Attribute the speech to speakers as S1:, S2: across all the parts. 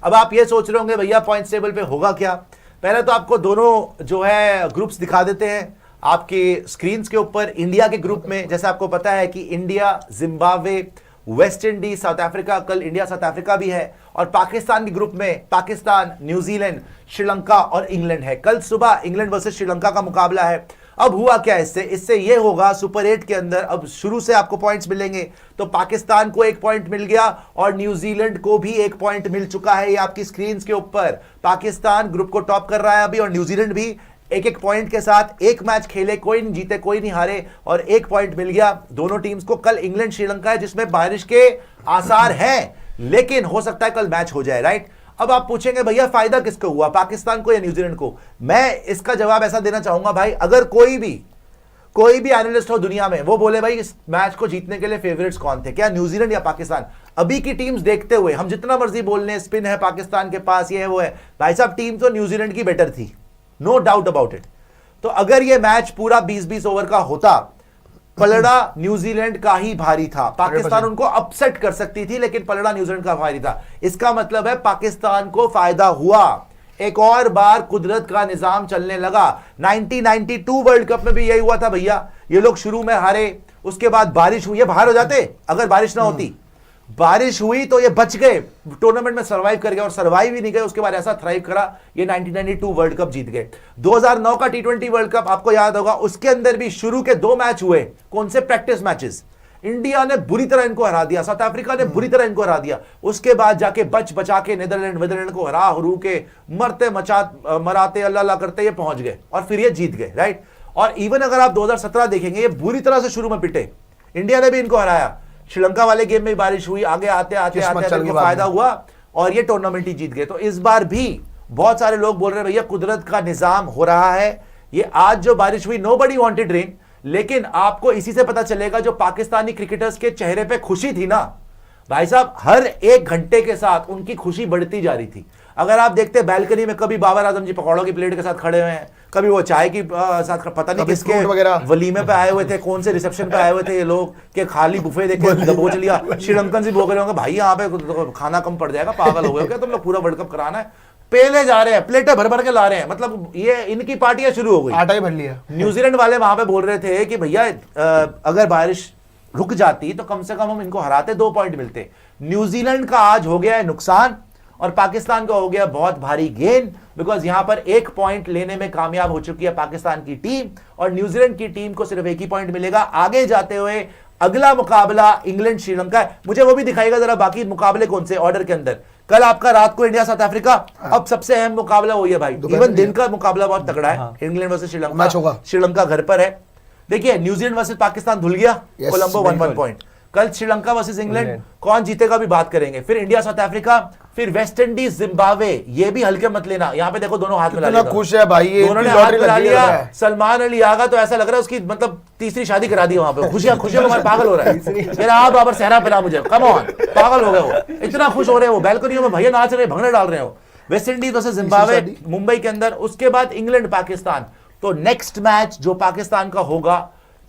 S1: अब आप ये सोच रहे होंगे भैया पॉइंट्स टेबल पे होगा क्या। पहले तो आपको दोनों जो है ग्रुप्स दिखा देते हैं आपके स्क्रीन के ऊपर। इंडिया के ग्रुप में जैसे आपको पता है कि India, Zimbabwe, West Indies, south Africa, कल इंडिया साउथ अफ्रीका भी है, और पाकिस्तान के ग्रुप में पाकिस्तान, न्यूजीलैंड, श्रीलंका और इंग्लैंड है। कल सुबह इंग्लैंड वर्सेस श्रीलंका का मुकाबला है। अब हुआ क्या इससे ये होगा सुपर 8 के अंदर अब शुरू से आपको पॉइंट्स मिलेंगे। तो पाकिस्तान को 1 पॉइंट मिल गया और न्यूजीलैंड को भी 1 पॉइंट मिल चुका है। ये आपकी स्क्रीन के ऊपर पाकिस्तान ग्रुप को टॉप कर रहा है अभी, और न्यूजीलैंड भी 1-1 पॉइंट के साथ। 1 मैच खेले, कोई नहीं जीते, कोई नहीं हारे, और 1 पॉइंट मिल गया दोनों टीम्स को। कल इंग्लैंड श्रीलंका है जिसमें बारिश के आसार हैं, लेकिन हो सकता है कल मैच हो जाए, राइट। अब आप पूछेंगे भैया फायदा किसको हुआ, पाकिस्तान को या न्यूजीलैंड को। मैं इसका जवाब ऐसा देना चाहूंगा भाई, अगर कोई भी एनालिस्ट हो दुनिया में वो बोले भाई इस मैच को जीतने के लिए फेवरेट्स कौन थे, क्या न्यूजीलैंड या पाकिस्तान, अभी की टीम्स देखते हुए हम जितना मर्जी बोल लें स्पिन है पाकिस्तान के पास, ये है वो है, भाई साहब टीम तो न्यूजीलैंड की बेटर थी, नो डाउट अबाउट इट। तो अगर ये मैच पूरा 20-20 ओवर का होता, पलड़ा न्यूजीलैंड का ही भारी था। पाकिस्तान उनको अपसेट कर सकती थी, लेकिन पलड़ा न्यूजीलैंड का भारी था। इसका मतलब है पाकिस्तान को फायदा हुआ। एक और बार कुदरत का निजाम चलने लगा। 1992 वर्ल्ड कप में भी यही हुआ था भैया, ये लोग शुरू में हारे, उसके बाद बारिश हुई, ये बाहर हो जाते अगर बारिश ना होती। बारिश हुई तो ये बच गए, टूर्नामेंट में सरवाइव कर गए, और सरवाइव ही नहीं गए, उसके बाद ऐसा थ्राइव करा, ये 1992 वर्ल्ड कप जीत गए। 2009 का T20 वर्ल्ड कप आपको याद होगा, उसके अंदर भी शुरू के 2 मैच हुए, कौन से प्रैक्टिस मैचेस, इंडिया ने बुरी तरह इनको हरा दिया, साउथ अफ्रीका ने बुरी तरह इनको हरा दिया, उसके बाद जाके बचा के नीदरलैंड को हरा हरू के मरते मराते अल्लाह करते ये पहुंच गए, और फिर ये जीत गए, राइट। और इवन अगर आप 2017 देखेंगे, ये बुरी तरह से शुरू में पिटे, इंडिया ने भी इनको हराया, श्रीलंका वाले गेम में बारिश हुई, आगे आते फायदा हुआ और ये टूर्नामेंट ही जीत गए। तो इस बार भी बहुत सारे लोग बोल रहे हैं भैया कुदरत का निजाम हो रहा है। ये आज जो बारिश हुई, नोबडी वांटेड रेन, लेकिन आपको इसी से पता चलेगा जो पाकिस्तानी क्रिकेटर्स के चेहरे पे खुशी थी ना भाई साहब, हर 1 घंटे के साथ उनकी खुशी बढ़ती जा रही थी। अगर आप देखते बैल्कनी में कभी बाबर आजम जी पकौड़ों की प्लेट के साथ खड़े हुए हैं, कभी वो चाय की साथ, पता नहीं किसके वलीमे पे आए हुए थे, कौन से रिसेप्शन पे आए हुए थे ये लोग, के खाली बुफे देखे दबोच लिया। श्रीलंकन से बोल रहे होंगे भाई यहाँ पे खाना कम पड़ जाएगा, पागल हो गए क्या तुम लोग, पूरा वर्ल्ड कप कराना है, पेले जा रहे हैं, प्लेटें भर भर के ला रहे हैं, मतलब ये इनकी पार्टियां शुरू हो गई,
S2: आटा ही भर लिया।
S1: न्यूजीलैंड वाले वहां पे बोल रहे थे कि भैया अगर बारिश रुक जाती तो कम से कम हम इनको हराते, 2 पॉइंट मिलते। न्यूजीलैंड का आज हो गया है नुकसान और पाकिस्तान का हो गया बहुत भारी गेन, बिकॉज यहां पर 1 पॉइंट लेने में कामयाब हो चुकी है पाकिस्तान की टीम, और न्यूजीलैंड की टीम को सिर्फ 1 ही पॉइंट मिलेगा। आगे जाते हुए अगला मुकाबला इंग्लैंड श्रीलंका है, मुझे वो भी दिखाएगा जरा बाकी मुकाबले कौन से ऑर्डर के अंदर। कल आपका रात को इंडिया साउथ अफ्रीका, अब सबसे अहम मुकाबला वही है भाई, इवन दिन का मुकाबला बहुत तगड़ा है, इंग्लैंड वर्सेस श्रीलंका, श्रीलंका घर पर है। देखिए न्यूजीलैंड वर्सेस पाकिस्तान धुल गया, कोलंबो 1-1 पॉइंट। कल श्रीलंका वर्सेस इंग्लैंड, कौन जीतेगा भी बात करेंगे। फिर इंडिया साउथ अफ्रीका, फिर वेस्ट इंडीज जिम्बाब्वे, ये भी हल्के मत लेना, यहाँ पे देखो दोनों हाथ मिला लिया,
S2: खुश है भाई, ये
S1: दोनों ने हाथ मिला लिया। सलमान अली आगा तो ऐसा लग रहा है उसकी मतलब तीसरी शादी करा दी वहां पे, खुशियां में पागल हो रहा है, मेरा आप बाबर सहरा पिला मुझे, कम ऑन, पागल हो गए वो, इतना खुश हो रहे हैं वो, बैल्कनियों में भैया नाच रहे, भंगड़े डाल रहे हो। West Indies versus Zimbabwe Mumbai के अंदर, उसके बाद इंग्लैंड पाकिस्तान। तो नेक्स्ट मैच जो पाकिस्तान का होगा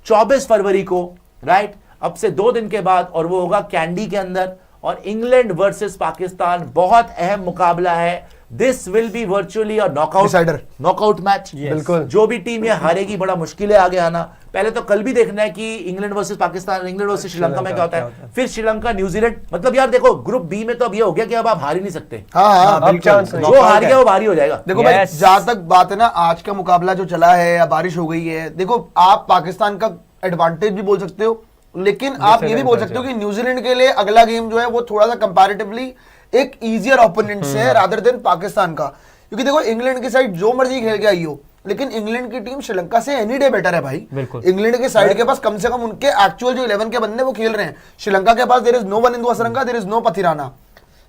S1: 24 फरवरी को, राइट, अब से 2 दिन के बाद, और वो होगा कैंडी के अंदर, और इंग्लैंड वर्सेस पाकिस्तान बहुत अहम मुकाबला है। This will be virtually a knockout match, बिल्कुल। जो भी टीम ये हारेगी बड़ा मुश्किल है आगे आना। पहले तो कल भी देखना है कि England versus Pakistan, England versus Sri Lanka में क्या होता है, फिर श्रीलंका न्यूजीलैंड। मतलब यार देखो ग्रुप बी में तो अब ये हो गया कि अब आप हार ही नहीं सकते, जो हार गया वो भारी हो जाएगा।
S2: देखो भाई जहां तक बात है ना, आज का मुकाबला जो चला है या बारिश हो गई है, देखो आप पाकिस्तान का एडवांटेज भी बोल सकते हो, लेकिन आप ये भी बोल सकते हो कि न्यूजीलैंड के लिए अगला गेम जो है वो थोड़ा सा कंपैरेटिवली एक इजियर ओपोनेंट से है रादर देन पाकिस्तान का। क्योंकि देखो इंग्लैंड की साइड जो मर्जी खेल के आई हो, लेकिन इंग्लैंड की टीम श्रीलंका से एनी डे बेटर है भाई। इंग्लैंड के साइड के पास कम से कम उनके एक्चुअल जो 11 के बंदे वो खेल रहे हैं। श्रीलंका के पास there is no one Indu Hasaranga, there is no Pathirana.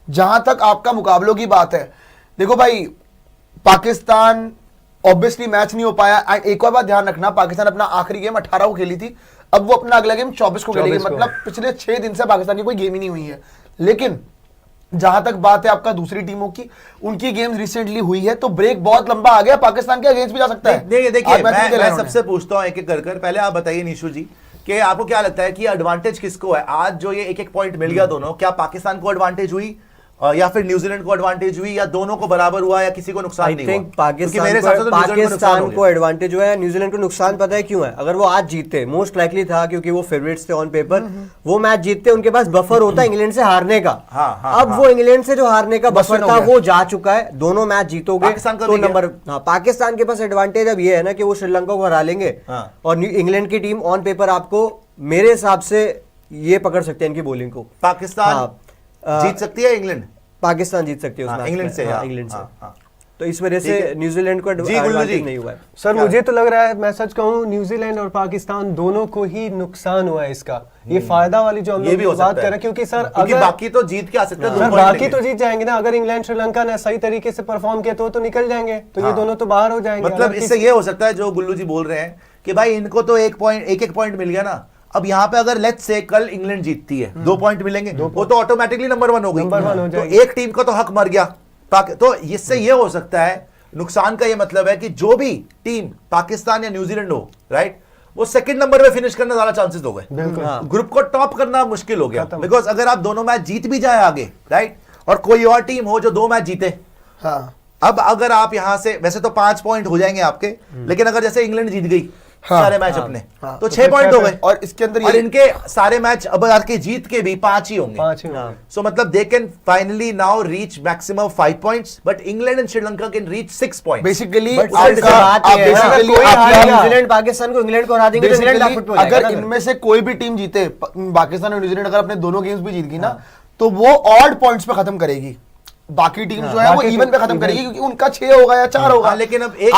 S2: जहां तक आपका मुकाबलों की बात है, देखो भाई पाकिस्तान ऑब्वियसली मैच नहीं हो पाया। एक और बात ध्यान रखना, पाकिस्तान अपना आखिरी गेम 18 को खेली थी, अब वो अपना अगला गेम 24 को खेलेगी, मतलब पिछले 6 दिन से पाकिस्तान की कोई गेम ही नहीं हुई है। लेकिन जहां तक बात है आपका दूसरी टीमों की, उनकी गेम्स रिसेंटली हुई है, तो ब्रेक बहुत लंबा आ गया, पाकिस्तान के अगेंस्ट भी जा सकता है।
S1: देखिए मैं सबसे पूछता हूं एक एक कर, पहले आप बताइए निशु जी कि आपको क्या लगता है कि एडवांटेज किसको है? आज जो ये 1-1 पॉइंट मिल गया दोनों, क्या पाकिस्तान को एडवांटेज हुई? या फिर न्यूजीलैंड को एडवांटेज हुई, या दोनों को बराबर हुआ, या किसी को नुकसान नहीं हुआ? क्योंकि मेरे हिसाब से तो न्यूजीलैंड को नुकसान हो
S3: को एडवांटेज हुआ है, न्यूजीलैंड को नुकसान पता है क्यों है? अगर वो आज जीतते, मोस्ट लाइकली था क्योंकि वो फेवरेट्स थे ऑन पेपर, वो मैच जीतते, उनके पास बफर होता इंग्लैंड से हारने का। अब वो इंग्लैंड से जो हारने का बफर था वो जा चुका है, दोनों मैच जीतोगे तो नंबर। पाकिस्तान के पास एडवांटेज अब ये है ना कि वो श्रीलंका को हरा लेंगे, और इंग्लैंड की टीम ऑन पेपर आपको मेरे हिसाब से ये पकड़ सकते हैं इनकी बॉलिंग को।
S1: पाकिस्तान जीत सकती है इंग्लैंड?
S3: पाकिस्तान जीत सकती है
S1: इंग्लैंड से,
S3: इंग्लैंड से। तो इस वजह से न्यूजीलैंड को एडवांटेज नहीं हुआ है।
S4: सर मुझे तो लग रहा है, मैं सच कहूं, न्यूजीलैंड और पाकिस्तान दोनों को ही नुकसान हुआ है इसका। ये फायदा वाली जो हम लोग बात कर रहे हैं, क्योंकि सर अगर
S1: बाकी तो जीत के आ सकते हैं,
S4: बाकी तो जीत जाएंगे ना। अगर इंग्लैंड श्रीलंका ने सही तरीके से परफॉर्म किया तो निकल जाएंगे, तो ये दोनों तो बाहर हो जाएंगे।
S1: मतलब इससे ये हो सकता है जो गुल्लू जी बोल रहे हैं कि भाई इनको तो एक पॉइंट मिल गया ना, अब यहाँ पे अगर लेट्स से कल इंग्लैंड जीतती है 2 पॉइंट मिलेंगे, वो तो ऑटोमेटिकली नंबर 1 हो गई, तो एक टीम का तो हक मर गया। तो इससे ये हो सकता है, नुकसान का ये मतलब है कि जो भी टीम पाकिस्तान या न्यूजीलैंड हो, राइट, वो सेकंड नंबर पे फिनिश करने ज्यादा चांसेस हो गए, ग्रुप को टॉप करना मुश्किल हो गया। बिकॉज अगर आप दोनों मैच जीत भी जाए आगे, राइट, और कोई और टीम हो जो 2 मैच जीते, अब अगर आप यहां से, वैसे तो 5 पॉइंट हो जाएंगे आपके, लेकिन अगर जैसे इंग्लैंड जीत गई सारे मैच अपने, तो 6 पॉइंट हो गए,
S2: और इसके अंदर
S1: और इनके सारे मैच अब आके जीत के भी 5 ही होंगे। सो मतलब they can finally now reach maximum 5 points, but England and Sri Lanka can reach 6 points.
S2: Basically
S3: New Zealand Pakistan को इंग्लैंड को हरा देंगे तो इंग्लैंड
S2: अगर इनमें से कोई भी टीम जीते, पाकिस्तान और न्यूजीलैंड अगर अपने दोनों गेम्स भी जीत गई ना, तो वो ऑड पॉइंट्स पे खत्म करेगी। बाकी टीम जो है वो इवन पे खत्म करेगी, क्योंकि उनका 6 होगा या 4 होगा।
S1: लेकिन अब एक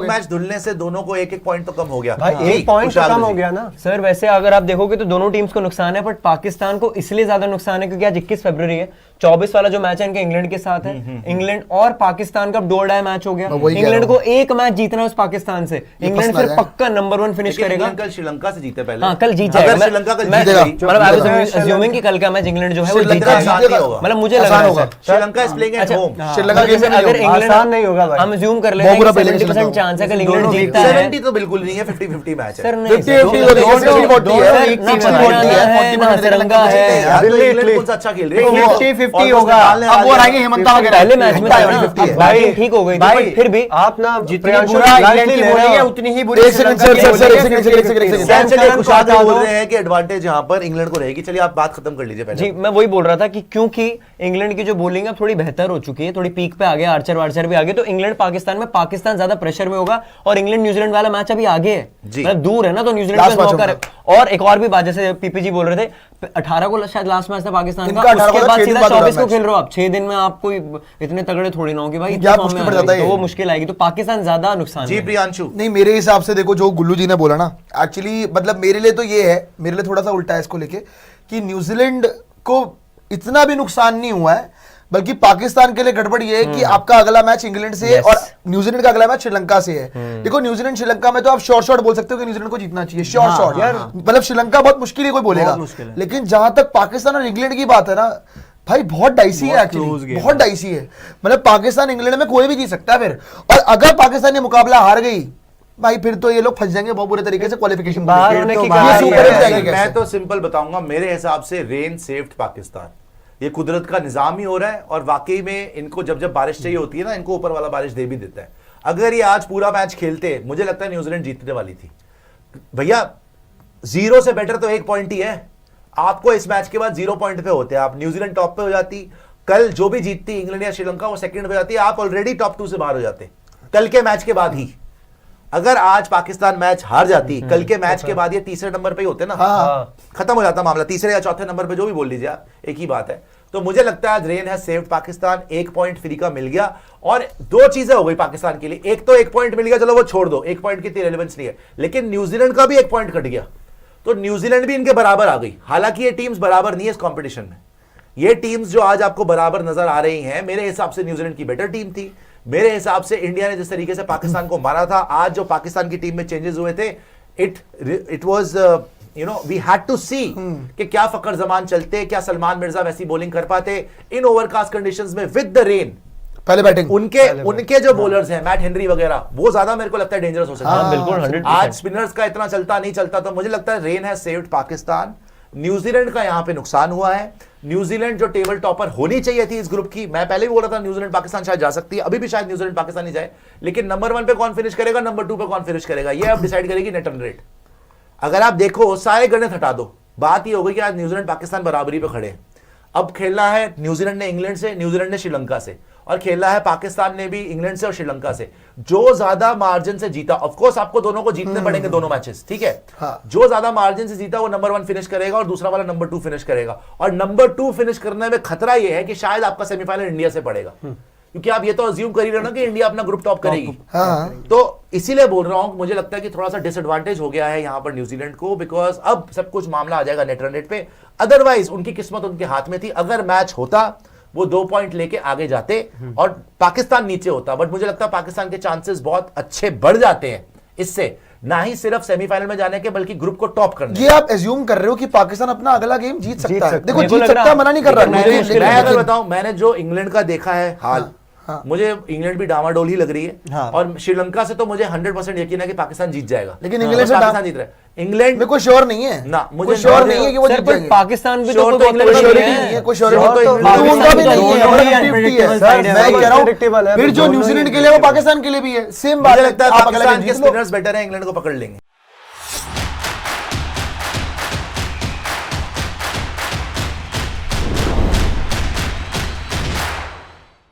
S1: मैच धुलने से दोनों को 1-1 पॉइंट तो कम हो गया,
S4: भाई 1 पॉइंट तो कम हो गया ना
S5: सर। वैसे अगर आप देखोगे तो दोनों टीम्स को नुकसान है, बट पाकिस्तान को इसलिए ज्यादा नुकसान है क्योंकि आज 21 फरवरी है, 24 वाला जो मैच है इनके इंग्लैंड के साथ है, इंग्लैंड और पाकिस्तान का दो डाई मैच हो गया। इंग्लैंड को एक मैच जीतना है उस पाकिस्तान से, इंग्लैंड फिर पक्का नंबर 1 फिनिश करेगा।
S1: कल श्रीलंका से जीते पहले,
S5: हाँ कल जीत जाएगा।
S1: श्रीलंका कल जीतेगा,
S5: मतलब आई वाज अज्यूमिंग कि कल का मैच इंग्लैंड जो है वो जीत जाएगा, मतलब मुझे लग रहा है
S1: Sri Lanka is playing at home.
S2: Sri Lanka
S5: अगर इंग्लैंड
S4: आसान नहीं होगा भाई,
S5: हम अज्यूम कर लेते हैं 70% चांस है कि इंग्लैंड जीतता है।
S1: 70 तो बिल्कुल नहीं है, 50-50 मैच है
S5: सर। नहीं
S1: तिरंगा है, दिल्ली कौन सा अच्छा खेल रही है,
S2: 50-50 होगा। अब वो आएंगे हेमंता वगैरह,
S5: पहले मैच में भाई ठीक हो गई थी, फिर भी
S4: आप ना
S3: जितनी बुरा इंग्लैंड की बॉलिंग है उतनी ही बुरी
S2: श्रीलंका
S1: बोल रहे हैं कि एडवांटेज यहाँ पर इंग्लैंड को रहेगी। चलिए आप बात खत्म कर लीजिए पहले।
S5: जी मैं वही बोल रहा था कि क्योंकि इंग्लैंड की जो बॉलिंग है थोड़ी बेहतर हो चुकी है, थोड़ी पीक पे आ गया, आर्चर वार्चर भी आगे, तो इंग्लैंड पाकिस्तान में पाकिस्तान ज्यादा प्रेशर में होगा, और इंग्लैंड न्यूजीलैंड वाला मैच अभी आगे है, मतलब दूर है ना, तो न्यूजीलैंड का मौका है। और एक और भी बात, जैसे पीपीजी बोल रहे थे 18 को शायद लास्ट मैच था पाकिस्तान का, उसके बाद सीधा 24 को खेल रहे हो आप, 6 दिन में आप कोई इतने तगड़े थोड़ी ना हो कि भाई तो वो मुश्किल आएगी, तो पाकिस्तान ज्यादा नुकसान।
S1: जी प्रियांशु।
S2: नहीं, मेरे हिसाब से देखो जो गुल्लू जी ने बोला ना, एक्चुअली मतलब मेरे लिए तो ये है, मेरे लिए थोड़ा सा उल्टा है इसको लेके, कि न्यूजीलैंड को इतना भी नुकसान नहीं हुआ है, बल्कि पाकिस्तान के लिए गड़बड़ ये है कि आपका अगला मैच इंग्लैंड से है और न्यूजीलैंड का अगला मैच श्रीलंका से है। देखो न्यूजीलैंड श्रीलंका में तो आप शॉर्ट बोल सकते हो कि न्यूजीलैंड को जीतना चाहिए, शॉर्ट यार, मतलब श्रीलंका बहुत मुश्किल है कोई बोलेगा, लेकिन जहां तक पाकिस्तान और इंग्लैंड की बात है ना भाई, बहुत डाइसी है एक्चुअली, बहुत डाइसी है। मतलब पाकिस्तान इंग्लैंड में कोई भी जीत सकता है फिर, और अगर पाकिस्तान ये मुकाबला हार गई भाई, फिर तो ये लोग फंस जाएंगे बहुत बुरे तरीके से क्वालिफिकेशन
S4: बाहर होने की।
S1: मैं तो सिंपल बताऊंगा, मेरे हिसाब से रेन सेव्ड पाकिस्तान, ये कुदरत का निजाम ही हो रहा है, और वाकई में इनको जब जब बारिश चाहिए होती है ना, इनको ऊपर वाला बारिश दे भी देता है। अगर ये आज पूरा मैच खेलते, मुझे लगता है न्यूजीलैंड जीतने वाली थी भैया। 0 से बेटर तो 1 पॉइंट ही है, आपको इस मैच के बाद 0 पॉइंट पे होते हैं आप, न्यूजीलैंड टॉप पे हो जाती, कल जो भी जीतती इंग्लैंड या श्रीलंका वो सेकंड पे जाती, आप ऑलरेडी टॉप 2 से बाहर हो जाते कल के मैच के बाद ही। अगर आज पाकिस्तान मैच हार जाती, कल के मैच के बाद ये तीसरे नंबर पे ही होते ना, खत्म हो जाता मामला, तीसरे या चौथे नंबर पे जो भी बोल लीजिए आप, एक ही बात है। तो मुझे लगता है आज rain has saved Pakistan, 1 point free का मिल गया, और 2 चीजें हो गई पाकिस्तान के लिए। एक तो 1 पॉइंट मिल गया, चलो वो छोड़ दो, 1 पॉइंट की इतनी रेलेवेंस नहीं है, लेकिन न्यूजीलैंड का भी 1 पॉइंट कट गया, तो न्यूजीलैंड भी इनके बराबर आ गई। हालांकि ये टीम्स बराबर नहीं है इस कंपटीशन में, ये टीम्स जो आज आपको बराबर नजर आ रही हैं, मेरे हिसाब से न्यूजीलैंड की बेटर टीम थी। मेरे हिसाब से इंडिया ने जिस तरीके से पाकिस्तान को मारा था, आज जो पाकिस्तान की टीम में चेंजेस हुए थे, it was you know we had to see कि क्या फकर जमान चलते, क्या सलमान मिर्जा वैसी बॉलिंग कर पाते इन ओवरकास्ट कंडीशंस में विद द रेन।
S2: पहले बैटिंग
S1: उनके जो बॉलर्स हैं मैट हेनरी वगैरह, वो ज्यादा मेरे को लगता है डेंजरस हो सकता है।
S5: बिल्कुल 100%।
S1: आज स्पिनर्स का इतना चलता नहीं चलता, तो मुझे लगता है rain has saved Pakistan. New Zealand का यहां पे नुकसान हुआ है, न्यूजीलैंड जो टेबल टॉपर होनी चाहिए थी इस ग्रुप की, मैं पहले भी बोल रहा था न्यूजीलैंड पाकिस्तान शायद जा सकती है, अभी भी शायद न्यूजीलैंड पाकिस्तान ही जाए, लेकिन नंबर 1 पे कौन फिनिश करेगा, नंबर 2 पे कौन फिनिश करेगा, ये अब डिसाइड करेगी नेट रन रेट। अगर आप देखो सारे गणित हटा दो, बात ये हो गई कि आज न्यूजीलैंड पाकिस्तान बराबरी पे खड़े हैं। अब खेलना है न्यूजीलैंड ने इंग्लैंड से, न्यूजीलैंड ने श्रीलंका से, और खेलना है पाकिस्तान ने भी इंग्लैंड से और श्रीलंका से। जो ज्यादा मार्जिन से जीता, ऑफ कोर्स आपको दोनों को जीतने पड़ेंगे दोनों मैचेस, ठीक है।
S2: हाँ।
S1: जो ज्यादा मार्जिन से जीता वो नंबर 1 फिनिश करेगा और दूसरा वाला नंबर 2 फिनिश करेगा। और नंबर 2 फिनिश करने में खतरा ये है कि शायद आपका सेमीफाइनल इंडिया से पड़ेगा, क्योंकि आप ये तो अज्यूम कर ही रहे हो ना कि इंडिया अपना ग्रुप टॉप करेगी।
S2: हाँ।
S1: तो इसीलिए बोल रहा हूं, मुझे लगता है कि थोड़ा सा डिसएडवांटेज हो गया है यहां पर न्यूजीलैंड को, बिकॉज अब सब कुछ मामला आ जाएगा नेट रन रेट पे। अदरवाइज उनकी किस्मत उनके हाथ में थी, अगर मैच होता वो 2 पॉइंट लेके आगे जाते और पाकिस्तान नीचे होता। बट मुझे लगता है पाकिस्तान के चांसेस बहुत अच्छे बढ़ जाते हैं इससे, ना ही सिर्फ सेमीफाइनल में जाने के बल्कि ग्रुप को टॉप करने।
S2: ये आप एज्यूम कर रहे हो कि पाकिस्तान अपना अगला गेम जीत सकता है। देखो
S5: मेरे को
S2: जीत
S5: लग
S2: सकता
S5: रहा-
S2: है, मना नहीं कर रहा
S1: मैं
S2: लेकिन-
S1: अगर बताऊं, मैंने जो इंग्लैंड का देखा है हाल,
S2: हाँ।
S1: मुझे इंग्लैंड भी डामाडोल ही लग रही है।
S3: हाँ।
S1: और श्रीलंका से तो मुझे 100% यकीन है कि पाकिस्तान जीत जाएगा,
S2: लेकिन इंग्लैंड से
S1: पाकिस्तान जीत रहा है। इंग्लैंड
S2: में कोई श्योर नहीं है
S1: ना, मुझे
S2: कोई श्योर
S1: नहीं
S2: नहीं है कि वो
S5: सर
S2: जीत
S5: पर
S2: जाएंगे।
S5: पाकिस्तान भी तो
S1: Sure
S5: कोई
S1: तो
S5: बहुत
S1: कोई
S5: बड़ी
S2: श्योरिटी
S5: नहीं
S2: नहीं है,
S5: है।
S2: कोई श्योरिटी
S1: Sure तो
S2: नहीं है।
S1: पाकिस्तान
S2: उनका भी
S5: तो
S2: नहीं है,
S5: दोनों ही
S2: 50-50 है।
S5: unpredictable
S2: मैं
S5: side
S2: कह रहा
S4: unpredictable
S2: हूँ
S4: है,
S2: फिर जो
S4: दोनों ही
S2: न्यूजीलैंड के लिए वो पाकिस्तान के लिए भी है, सेम बात
S1: मुझे
S2: है।
S1: लगता है
S2: आप अगला
S1: पाकिस्तान
S2: गेम
S1: के
S2: जीत लो।
S1: स्पिनर्स बेटर है, इंग्लैंड को पकड़ लेंगे।